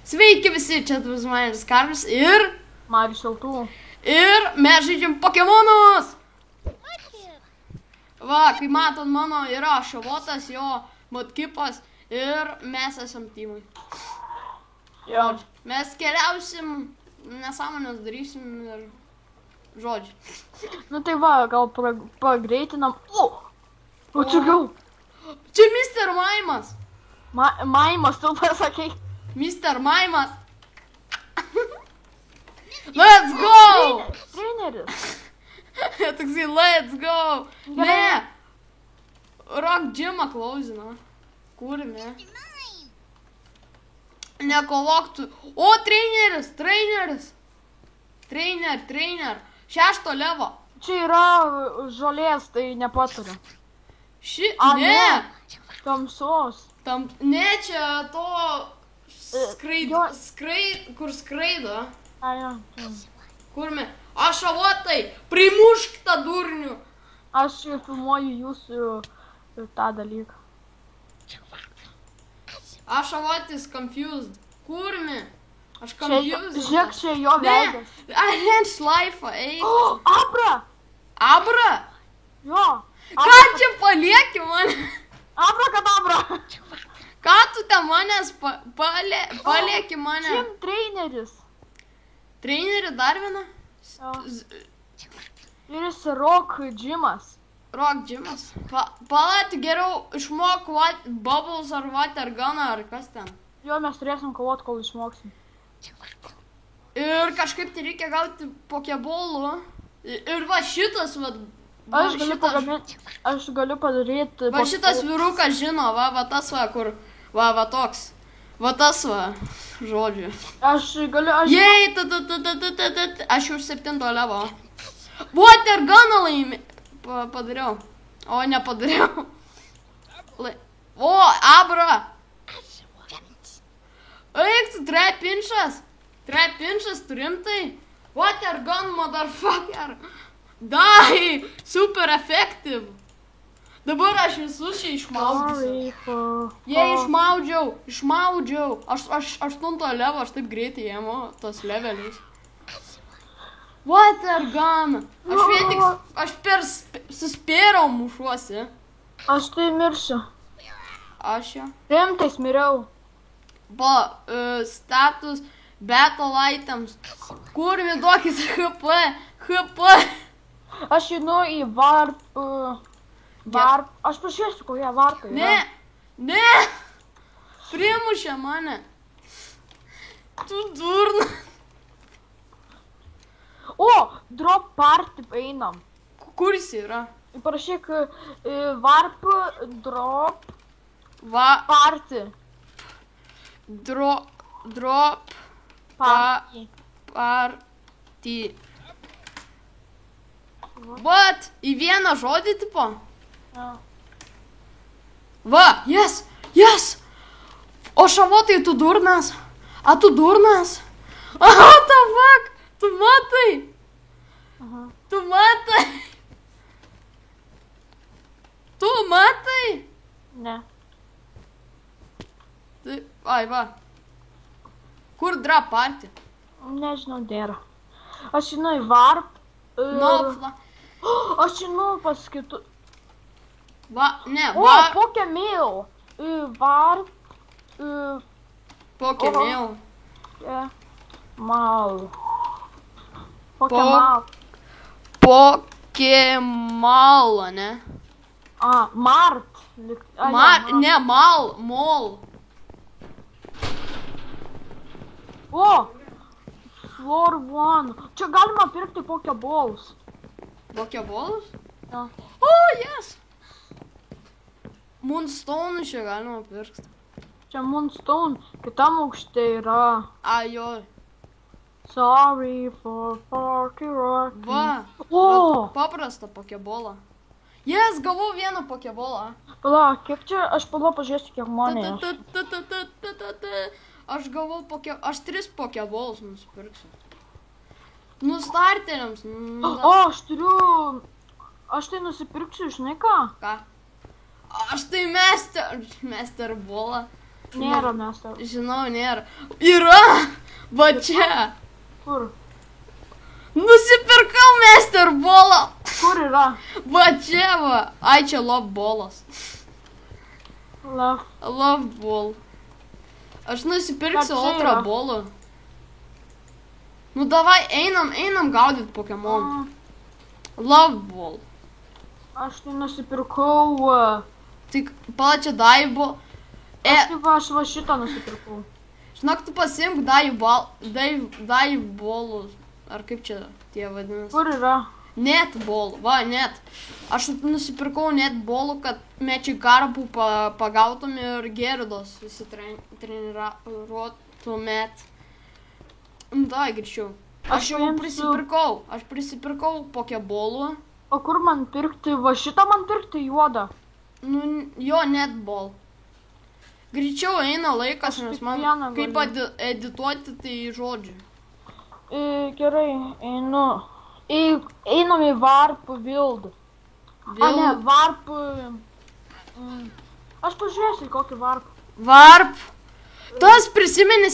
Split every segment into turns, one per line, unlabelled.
Sveiki visi, čia Dvizmanis Karvis ir...
Marius Šaltų.
Ir mes žaidžiam Pokemonus! Va, kaip matot, mano yra Šavotas, jo Mudkipas ir mes esam timai.
Jo.
Mes keliausim, nesąmonės darysim ir žodžiu.
Nu tai va, gal pagreitinam. O čia gal.
Čia Mr. Maimas.
Maimas, tu pasakei.
Mr. Maimas. Let's go!
Treneris.
Toksai, let's go! Ne! Rock Gymą klausina. Kūrime. Nekovok tu. O, treneris! Trainer. 6 levo.
Čia yra žolės, tai nepaturiu.
Ne!
Tamsos.
Ne, čia to kur skraido.
Jo.
Kurme? Aš Šavotai, primušk tą durnių.
Aš filmuoju jūsų tą dalyką.
Aš Šavotis confused. Kurme? Aš confused.
Žiūrėk, čia jo veidas.
Aš šlaifą, eik.
Abra!
Abra?
Jo.
Ką čia palieki mane?
Abra kadabra.
Ką tu ten manęs palieki mane?
Čim treneris.
Trenerį dar vieną?
Ir jis Rock Gymas.
Rock Gymas. Palat geriau išmok Bubbles ar Water Gun ar kas ten.
Jo, mes turėsim kovot, kol išmoksim.
Ir kažkaip tai reikia gauti pokebolų. Ir va šitas, va.
Aš galiu padaryti...
Va šitas vyrukas žino, va tas va, kur... Va toks. Va tas va, žodžiu.
Aš galiu...
Jei, aš už 7 levo. Water Guną padariau. O, nepadariau. O, Abra. Eik, tu trepinšas. Trepinšas turim tai. Water Gun, motherfucker. Dai, super effective. Dabar aš visus čia išmaudžiu. Jei išmaudžiau. Aš 8 levo, aš taip greitai ėmu tos levelius. Water Gun. Aš per suspėriau mušuosi.
Aš tai mirsiu.
Aš jo.
Rimtais miriau.
Status, battle items. Kur vidokis HP.
Aš einu į varp... Aš pažiūrėsiu, kokie varpai yra.
Ne! Primušė mane. Tu durna.
O, drop party einam.
Kur jis yra?
Parašyk varp drop party.
Drop party. What? Į vieną žodį, tipo? Va, yes! O Šavotai, tu durnas? A, tu durnas? Aha, the fuck? Tu matai? Tu matai?
Ne.
Ai, va. Kur drop party?
Nežinau, dėra. Aš einu į varp. Aš einu pas kitų. O, Pokemil. Varp.
Pokemil.
Mal.
Pokemal, ne?
Mart.
Ne, mol.
O, floor 1. Čia galima pirkti pokeballs.
Pokeballs?
Jo.
O, yes. Moonstone čia galima pirkti.
Čia Moonstone, kitam aukšte yra.
Jo.
Sorry for Poké Rocky.
Va.
O!
Paprastą pokebolą. Yes, gavau vieną pokebolą.
Pala, kiek čia, aš pažiūrėsiu, kiek monė.
Aš gavau aš 3 pokebolus nusipirksiu. Nu, starteriams.
O, aš tai nusipirksiu, žinai ką?
Ką? Aš tai Master Ballą.
Nėra Master.
Žinau, nėra. Yra! Va čia!
Kur?
Nusipirkau Master Ballą!
Kur yra?
Va čia va! Ai, čia Love Ballas. Love Ball. Aš nusipirksiu Ultra Ballą. Nu davai, einam gaudyt Pokemonų. Love Ball.
Aš tai nusipirkau...
Tik palačia Daibo.
Aš va šitą nusipirkau.
Žinok, tu pasimk Dive Ballus. Ar kaip čia tie vadinasi?
Kur yra?
Net Ball, va, net. Aš nusipirkau Net Ballų, kad Magikarpų pagautum ir Gyarados treniruotumėt. Dai, greičiau. Aš jau prisipirkau Pokeballų.
O kur man pirkti? Va šitą man pirkti juodą.
Nu, jo, Net Ball. Greičiau eina laikas, nes man kaip edituoti tai žodžiu.
Gerai, einu. Einam į Warp Wild. A ne, Warp... Aš pažiūrėsiu į kokį Warp.
Warp. Tas prisimeni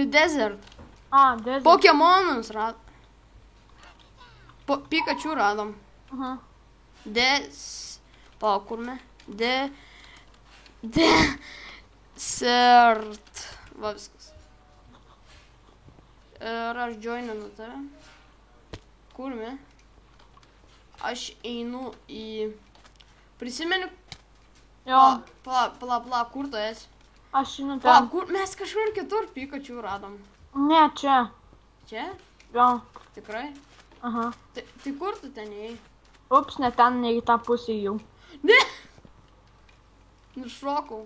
Desert.
A, Desert.
Pokemonus radom. Pikachu radom. Palauk, kur me? Desert. Va viskas. Ir aš joininu tave. Kur me? Aš einu į... Prisimeni?
Jo.
Pala, kur tu esi?
Aš einu ten.
Mes kažkur kitur Pikachu radom.
Ne, čia.
Čia?
Jo.
Tikrai?
Aha.
Tai kur tu ten ėjai?
Ups, ne ten, ne į tą pusę jau.
Ne! Nušokau.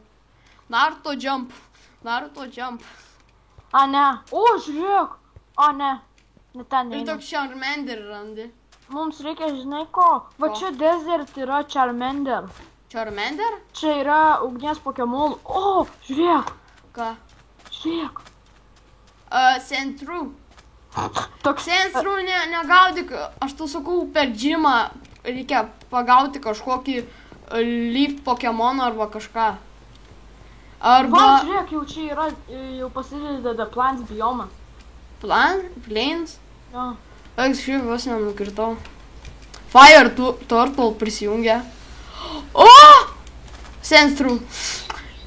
Naruto jump.
A, ne. O, žiūrėk. A, ne. Ne ten
Ir
einu.
toks Charmander randi.
Mums reikia, žinai ko? Va čia Desert yra Charmander.
Charmander?
Čia yra ugnies Pokemonų. O, žiūrėk.
Ką?
Žiūrėk.
Sentru.
Toks...
Sentru negaudyk. Aš tau sakau, per džimą reikia pagauti kažkokį Leaf Pokemoną arba kažką. Arba...
Va, žiūrėk, jau čia yra, jau pasideda Plants biomas.
Plains?
Jo.
Eik, šiaip vos nenukirtau. Fire Turtle prisijungia. O! Sentru.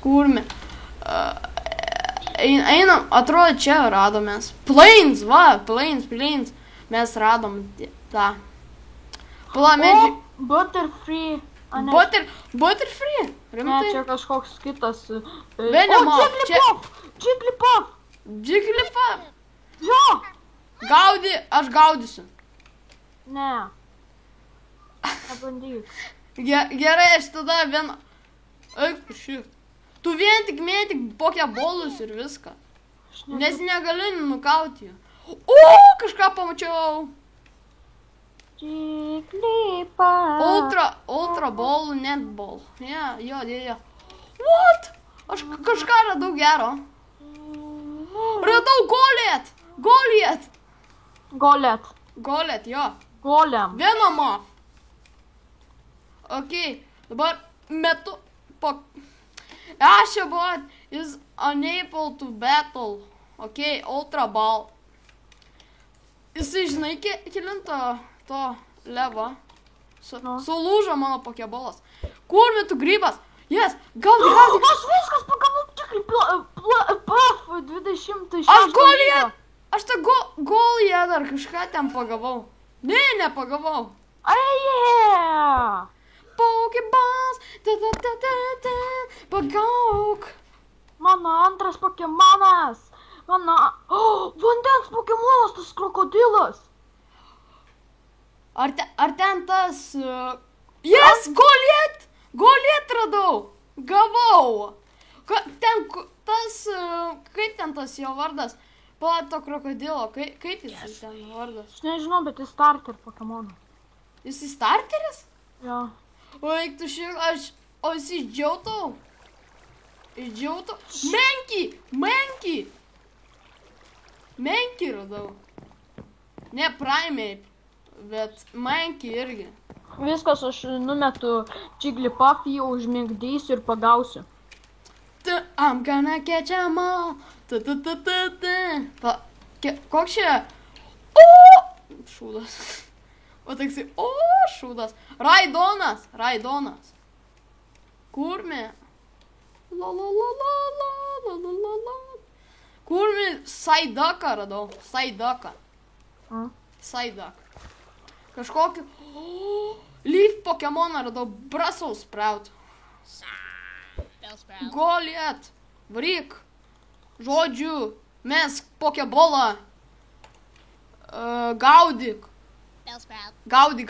Kurme. Einam, atrodo čia radomės. Plains, va, Plains. Mes radom tą. Plamedžiai.
O, Butterfree.
Butterfree?
Ne,
Rimtai?
čia kažkoks kitas.
Venomoth.
Jigglypuff.
Jigglypuff.
Jo.
Gaudi, aš gaudysiu.
Ne. Nebandyk.
Gerai, aš tada vien... Eik, šit. Tu vien tik mėtik Pokeballus ir viską. Nes negali nukauti jų. O, kažką pamačiau.
Jigglypuff.
Ultra Ball, Net Ball. Jo. What? Aš kažką radau gero. Radau Golет, jo.
Golem.
Venomoth. Ok, dabar metu... Ashabot is unable to battle. Ok, Ultra Ball. Jisai, žinai, kilinto to levo. Sulūžo mano Pokeballas. Kur metu grybas? Yes, gaudy.
Aš viskas pagavau Jigglypuff 26.
Aš Goliat. Aš tą Goliat ar kažką ten pagavau. Ne, nepagavau.
Yeah.
Pokeballs, pagauk.
Mano antras Pokemonas. Vandens Pokemonas, tas krokodilas.
Ar ten tas... Yes, Goliat radau. Gavau. Tas... Kaip ten tas jo vardas? To krokodilo. Kaip jis ten vardas?
Aš nežinau, bet jis starter Pokemonų.
Jis starteris?
Jo.
O eik tu o jis išdžiautau? Menki radau. Ne Primeape, bet Menki irgi.
Viskas, aš numetu Jigglypuff, jį užmigdysiu ir pagausiu.
I'm gonna catch 'em all. Koks čia? O! Šūdas. O toksai, o, šūdas. Raidonas. Kurmi? La. Kurmi Saidaką radau. Saidaką. Kažkokį... Leaf Pokemoną radau. Brussels Sprout. Goliat. Varyk. Žodžiu. Mesk Pokebolą. Gaudyk. Gaudyk.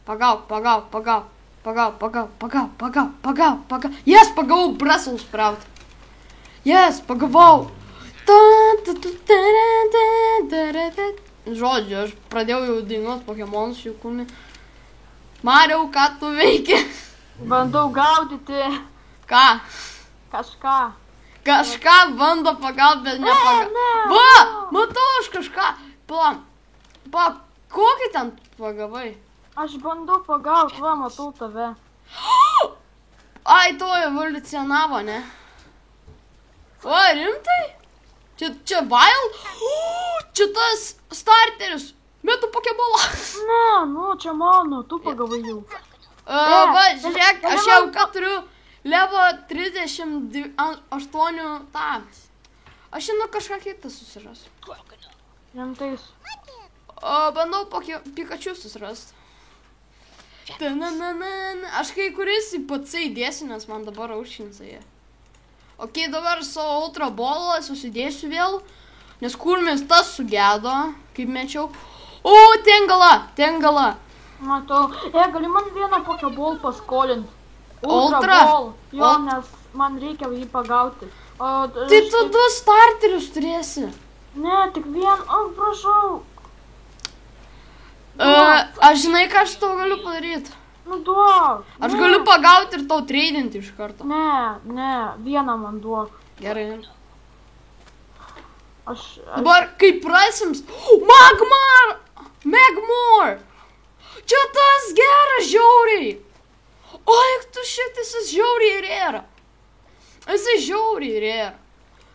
Pagauk. Yes, pagavau Brussels Sprout. Yes, pagavau. Žodžiu, aš pradėjau jau dainuot Pokemonus jų kūnį. Mariau, ką tu veiki?
Bandau gaudyti.
Ką? Kažką bando pagaut, bet nepagaut. Va, matau aš kažką. Pa, kokį ten pagavai?
Aš bandau pagaut, va, matau tave.
Ai, to evoliucionavo, ne? O, rimtai? Čia Wild? Čia tas starteris. Metu Pokebolą.
Ne, nu, čia mano, tu pagavai jau.
Va, žiūrėk, aš jau turiu levo 38 tą. Aš žinau kažką kitą susirasiu.
Rimtais.
Bandau Pikachu susirasti. Aš kai kuris į PC įdėsiu, nes man dabar aušinsa jie. Ok, dabar savo Ultra Ballą susidėsiu vėl, nes Kurmis tas sugedo, kaip mečiau. O, Tengala.
Matau. Gali man vieną Pokeball paskolinti.
Ultra
Ball. Jo, nes man reikia jį pagauti.
Tai tu 2 starterius turėsi.
Ne, tik prašau.
Aš žinai, ką aš tau galiu padaryti.
Nu, duok.
Aš galiu pagauti ir tau treidinti iš karto.
Ne, vieną man duok.
Gerai.
Aš...
Dabar, kai prasims... Magmar! Čia tas geras žiauriai. Oi, tu šitas žiauriai rėra. Jisai žiauriai rėra.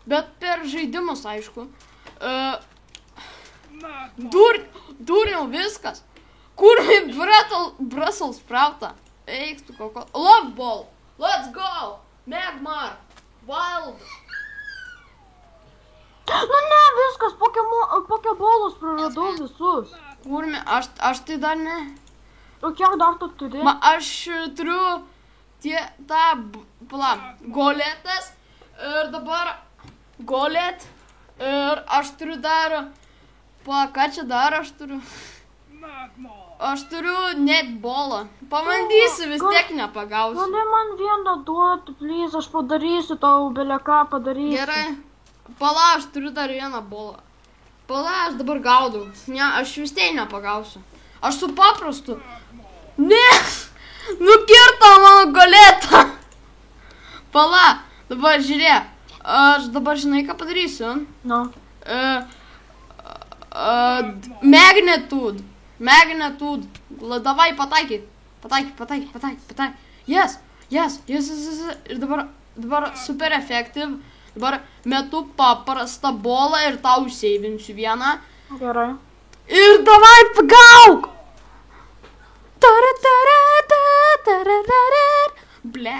Bet per žaidimus, aišku. Durniau viskas. Kurmi Brussels Sproutą. Eik tu kokio. Love Ball. Let's go. Magmar. Wild.
Nu ne, viskas. Pokeballus praradau visus.
Kurmi, aš tai dar ne.
O kiek dar tu turi?
Aš turiu Goletas. Ir dabar Golet. Ir aš turiu dar... ką čia dar aš turiu? Aš turiu netballą. Pabandysiu, vis tiek nepagausiu.
Gali man vieną duoti, please, aš padarysiu tau, beleką padarysiu.
Gerai. Pala, aš turiu dar vieną bolą. Pala, aš dabar gaudau. Ne, aš vis tiek nepagausiu. Aš su paprastu. Ne! Nukirto mano Goletą. Pala, dabar žiūrėk. Aš dabar žinai, ką padarysiu?
Nu.
Magnitude. Davai, pataikyk. Pataikyk. Yes. Ir dabar super effective. Dabar metu paprastą bolą ir tau seivinsiu vieną.
Gerai.
Ir davai, pagauk. Ble.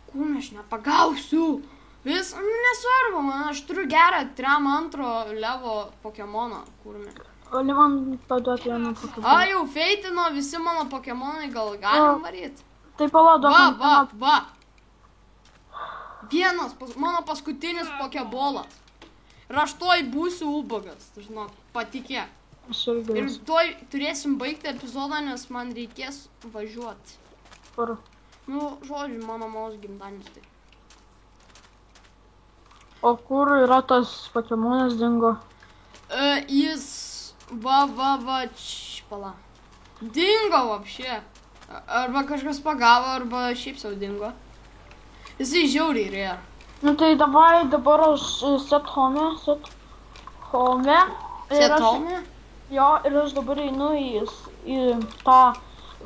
Kur aš nepagausiu? Nesvarbu, man aš turiu gerą 3 levo Pokemoną, kurmi.
Gali man paduoti vieną Pokemoną.
Jau feitino visi mano Pokemonai, gal galim varyti?
Tai palauk.
Va. Vienas, mano paskutinis Pokebolas. Ir aš toj būsiu ubagas, tu žinok, patikėk. Ir toj turėsim baigti epizodą, nes man reikės važiuoti.
Kur?
Nu, žodžiu, mano mamos gimtadienis tai.
O kur yra tas Pokemonas dingo?
Jis... Va, pala. Dingo вообще. Arba kažkas pagavo, arba šiaip sau dingo. Jisai žiauriai rėra.
Nu tai dabar aš set home.
Set
Ir
home?
Jo, ir aš dabar einu į tą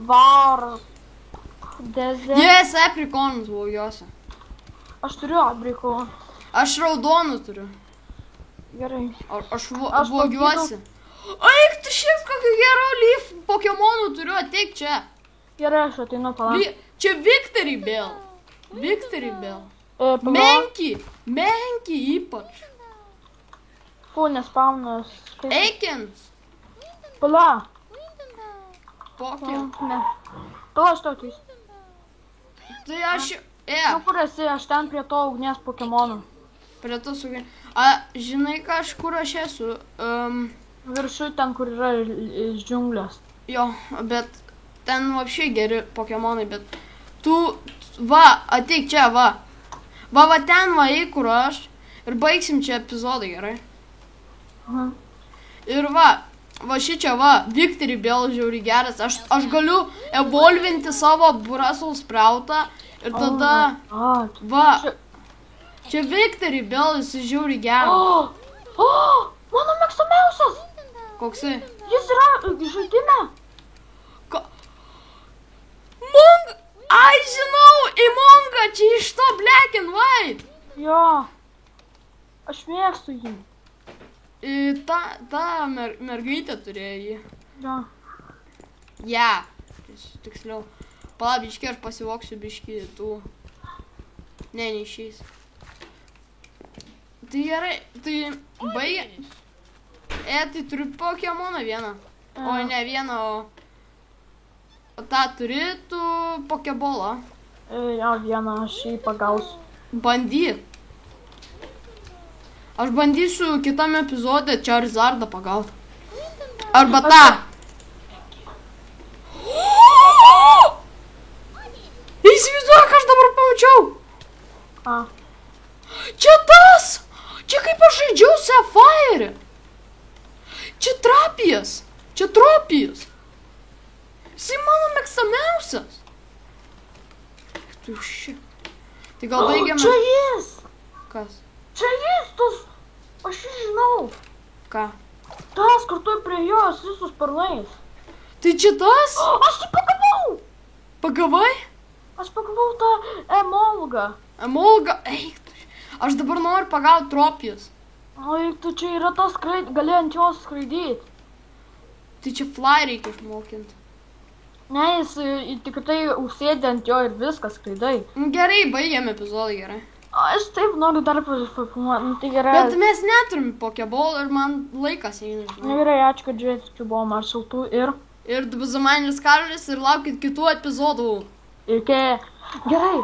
var dezę.
Yes, aprikonus blogiuose.
Aš turiu abrikų.
Aš raudonų turiu.
Gerai.
Aš blogiuosi. Eik, tu šiek kokį gerą Leaf Pokemonų turiu, ateik čia.
Gerai, aš ateinu palauk.
Čia Victory Bell. Victory Bell.
Palauk.
Menki ypač.
Fu, nespaunas.
Eikins.
Pala.
Pokem.
Ne. Pala, aš tau ateisiu.
Tai aš...
Nu, kur esi, aš ten prie to ugnies Pokemonų.
Prie to sugai... Žinai, kur aš esu?
Viršui ten, kur yra džiunglės.
Jo, bet ten vapšiai geri Pokemonai, bet tu... Va, ateik čia, va. Va ten va, eik, kur aš. Ir baigsim čia epizodą, gerai? Ir va šičia va, Victory Bell žiauri geras. Aš galiu evolvinti savo Brussels Sproutą ir tada... Va, čia Victory Bell, jis žiauri geras.
Mano mėgstamiausias!
Koksai?
Jis yra žaidime.
Monga! Ai, žinau, Imonga, čia iš to Black and White.
Jo, aš mėgstu jį.
Ta mergaitė turėjo jį.
Jo.
Ja, tiksliau. Pala, biškį, aš pasivoksiu biškį tų. Ne, neišeis. Tai gerai, tai baigė. Tai turiu Pokemoną vieną. O ne vieną, o tą turi tu Pokebolą.
Jo, vieną, aš jį pagausiu.
Bandyt. Aš bandysiu kitam epizode Charizardą pagauti. Arba tą. Įsivaizduoju, ką aš dabar pamačiau. Čia tas. Čia kaip aš žaidžiau Sapphire. Čia Trapijas. Čia Tropijas. Jisai mano mėgstamiausias. Tu ši. Tai gal baigiame.
Čia jis.
Kas?
Čia jis, tas. Aš jį žinau.
Ką?
Tas, kur tu prie jos visus sparnais.
Tai čia tas?
Aš jį pagavau.
Pagavai?
Aš pagavau tą Emolgą.
Emolgą? Eik, aš dabar noriu pagauti Tropijas.
Eik, tu čia yra tas, gali ant jos skraidyti.
Tai čia Fly reikia išmokinti.
Ne, jis tik tai užsėdė ant jo ir viskas skraidai.
Gerai, baigiam epizodą, gerai.
Aš taip noriu dar pasifilmuoti, nu tai gerai.
Bet mes neturim Pokeball ir man laikas eina, žinai.
Gerai, ačiū, kad žiūrėti, čia buvo Maršaltų ir...
Ir Dubuzamainis Karolis ir laukit kitų epizodų.
Ir kai... Gerai,